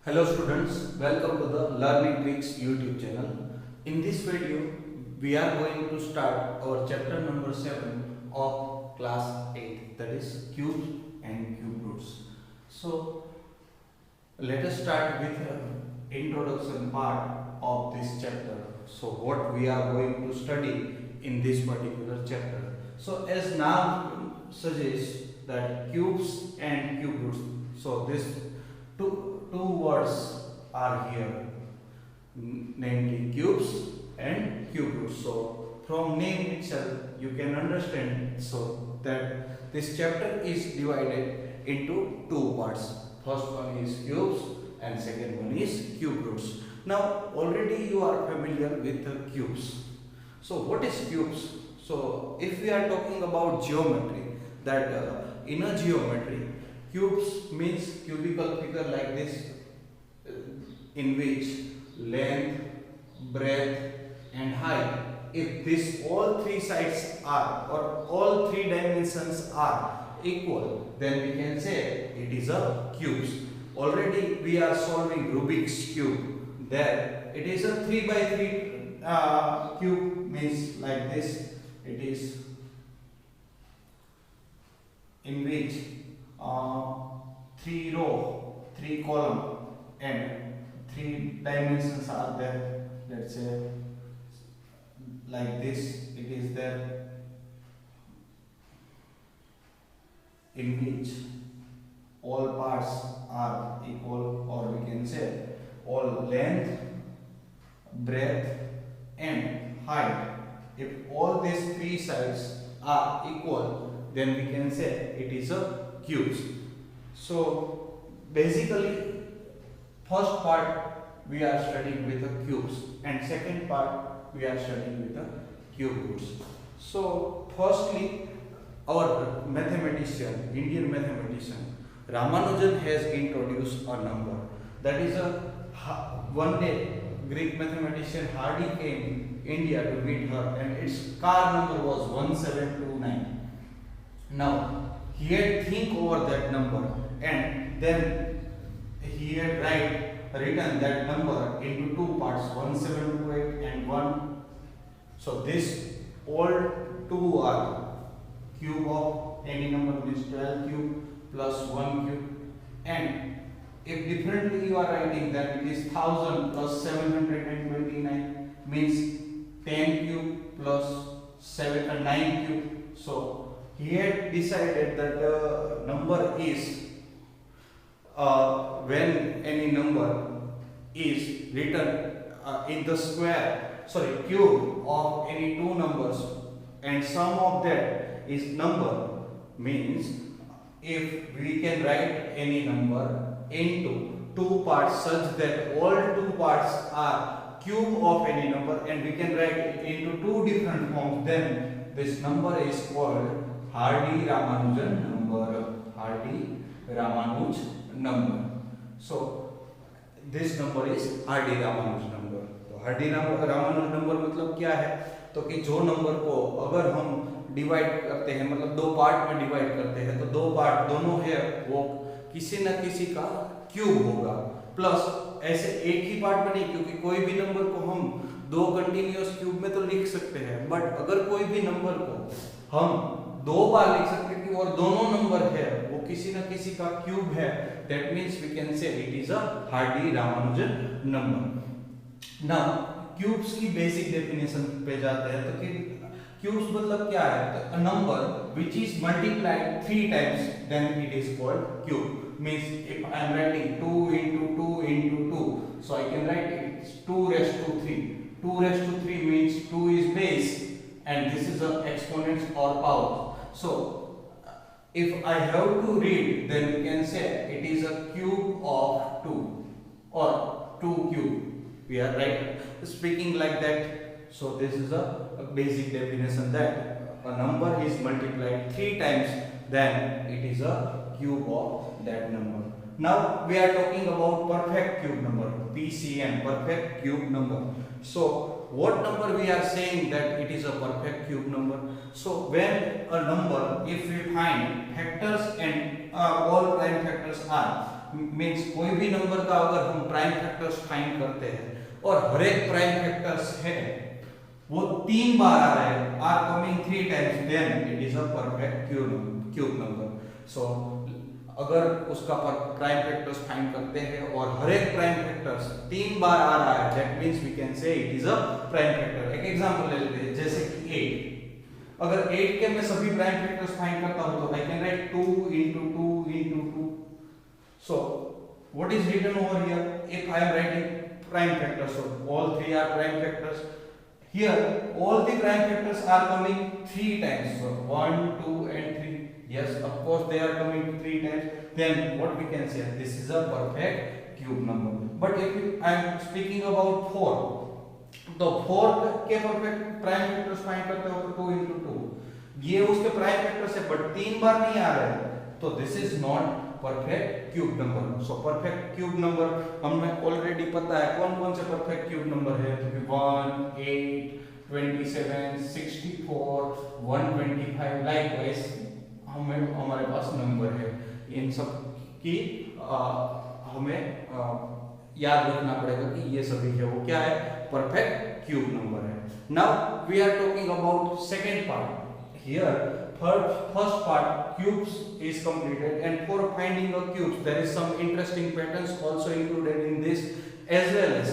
Hello students, welcome to the Learning Tricks YouTube channel. In this video, we are going to start our chapter number 7 of class 8, that is cubes and cube roots. So, let us start with the introduction part of this chapter. So, what we are going to study in this particular chapter. So, as now suggests that cubes and cube roots. So, this two words are here, namely cubes and cube roots. So from name itself you can understand so that this chapter is divided into two parts. First one is cubes and second one is cube roots. Now already you are familiar with the cubes. So what is cubes? So if we are talking about geometry, that in a geometry, cubes means cubical figure like this, in which length, breadth and height, if this all three sides are or all three dimensions are equal, then we can say it is a cube. Already we are solving Rubik's cube. There it is a 3 by 3 cube, means like this. It is in which 3 row, 3 column and 3 dimensions are there. Let's say like this, it is there, in which all parts are equal, or we can say all length, breadth and height. If all these three sides are equal, then we can say it is a cube. So basically first part we are studying with the cubes and second part we are studying with the cube roots. So firstly, our mathematician, Indian mathematician Ramanujan has introduced a number. That is one day Greek mathematician Hardy came India to meet her and its car number was 1729. Now he had think over that number and then he had written that number into two parts, 1728 and 1. So this all two are cube of any number, means 12 cube plus 1 cube, and if differently you are writing, then it is 1000 plus 729, means 10 cube plus 9 cube. So he had decided that the number is when any number is written in the cube of any two numbers and sum of that is number, means if we can write any number into two parts such that all two parts are cube of any number and we can write it into two different forms, then this number is called Hardy-Ramanujan number. Hardy-Ramanujan number. So this number is Hardy-Ramanujan number. तो Hardy-Ramanujan number मतलब क्या है? तो कि जो number को अगर हम डिवाइड करते हैं, मतलब दो पार्ट में डिवाइड करते हैं, तो दो पार्ट दोनों है वो किसी न किसी का क्यूब होगा, प्लस ऐसे एक ही पार्ट में नहीं, क्योंकि कोई भी नंबर को हम दो कंटिन्यूअस क्यूब में तो लिख सकते हैं, बट अगर कोई भी नंबर को हम दो बार लिख सकते हैं और दोनों नंबर है वो किसी न किसी का क्यूब है, that means we can say it is a Hardy-Ramanujan number. Now cubes की बेसिक डेफिनेशन पे जाते हैं, तो कि क्यूब्स मतलब क्या है? तो a number which is multiplied 3 times, then it is called cube. Means if I am writing 2 into 2 into 2, so I can write it 2 raised to 3. 2 raised to 3 means 2 is base and this is the exponents or power. So if I have to read, then we can say it is a cube of 2 or 2 cube. We are speaking like that. So this is a basic definition, that a number is multiplied 3 times, then it is a cube of that number. Now we are talking about perfect cube number, PCN, perfect cube number. So what number we are saying that it is a perfect cube number? So when a number, if we find factors and all prime factors are means कोई भी number का अगर हम prime factors find करते हैं और हर एक prime factors है वो 3 बार आ रहा है, are coming 3 times, then it is a perfect cube number. So अगर उसका प्राइम फैक्टर्स फाइंड करते हैं और हर एक प्राइम फैक्टर्स 3 बार आ रहा है, that means we can say it is a prime factor. एक एग्जांपल ले लेते हैं, जैसे कि 8, अगर 8 के मैं सभी प्राइम फैक्टर्स फाइंड करता हूं तो I can write 2 into 2 into 2। So what is written over here? If I am writing prime factors, so all 3 are prime factors. Here all the prime factors are coming 3 times, so 1 2 and 3. Yes, of course they are coming 3 times. Then what we can say, this is a perfect cube number. But if I am speaking about 4, तो 4 के perfect prime factors find करते हो तो 2 into 2, ये उसके prime factors है but 3 बार नहीं आ रहे हैं, तो this is not perfect cube number. So perfect cube number हमें ऑलरेडी पता है कौन कौन से परफेक्ट क्यूब नंबर है, तो 1 8 27 64 125 लाइकवाइज हमें हमारे पास नंबर है। इन सब की हमें याद रखना पड़ेगा कि ये सभी है वो क्या है, परफेक्ट क्यूब नंबर है। Now we are talking about second part. Here first part cubes is completed, and for finding a cubes there is some interesting patterns also included in this, as well as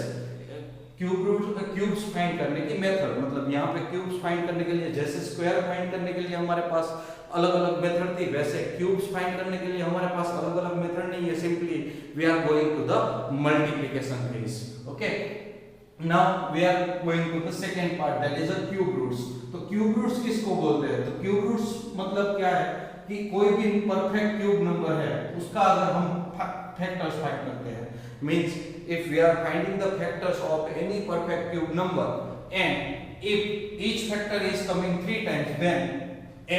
cubes find करने की method. मतलब यहाँ पे cubes find करने के लिए जैसे square find करने के लिए हमारे पास अलग अलग मेथड थी, वैसे क्यूब्स फाइंड करने के लिए हमारे पास अलग अलग मेथड नहीं है, simply we are going to the multiplication phase. Okay, now we are going to the second part, that is a cube roots। तो क्यूब रूट्स किसको बोलते हैं? तो क्यूब रूट्स मतलब क्या है कि कोई भी परफेक्ट क्यूब नंबर है उसका अगर हम फैक्टर्स फाइंड करते हैं, means if we are finding the factors of any perfect cube number and if each factor is coming 3 times, then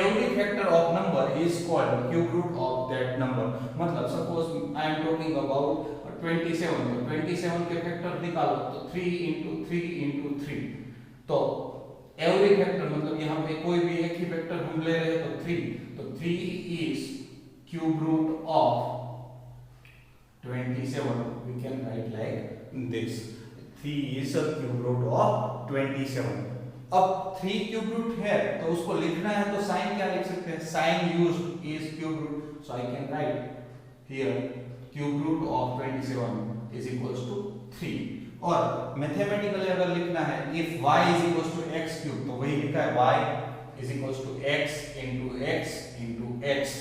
every factor of number is called cube root of that number. मतलब suppose I am talking about 27, तो 27 के factor निकालो तो 3 into 3 into 3, तो every factor मतलब यहाँ पे कोई भी एक ही फैक्टर हम ले रहे हैं तो 3, तो 3 is cube root of 27, we can write like this, 3 is a cube root of 27। अब 3 क्यूब रूट है तो उसको लिखना है तो साइन क्या लिख सकते हैं, sign used is cube root, so I can write here cube root of 27 is equals to 3। और मैथमेटिकली अगर लिखना है if y is equals to x cube, तो वही लिखा है y is equals to x into x,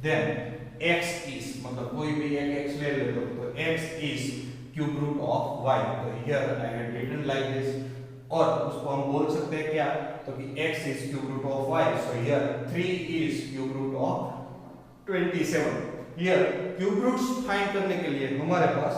then x is मतलब कोई भी एक x ले ले तो x is cube root of y, तो here I have written like this. और उसको हम बोल सकते हैं क्या, तो कि x is cube root of y, so here 3 is cube root of 27। Here cube roots find करने के लिए हमारे पास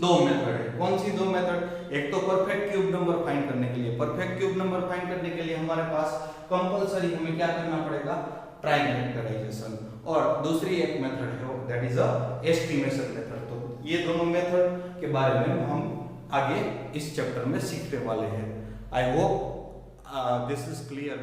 दो मेथड है। कौन सी दो मेथड? एक तो परफेक्ट क्यूब नंबर फाइंड करने के लिए, परफेक्ट क्यूब नंबर फाइंड करने के लिए हमारे पास कंपलसरी हमें क्या करना पड़ेगा, प्राइम फैक्टराइजेशन, और दूसरी एक मेथड है that is a estimation method. तो ये दोनों मेथड के बारे में हम आगे इस चैप्टर में सीखने वाले हैं। I hope this is clear.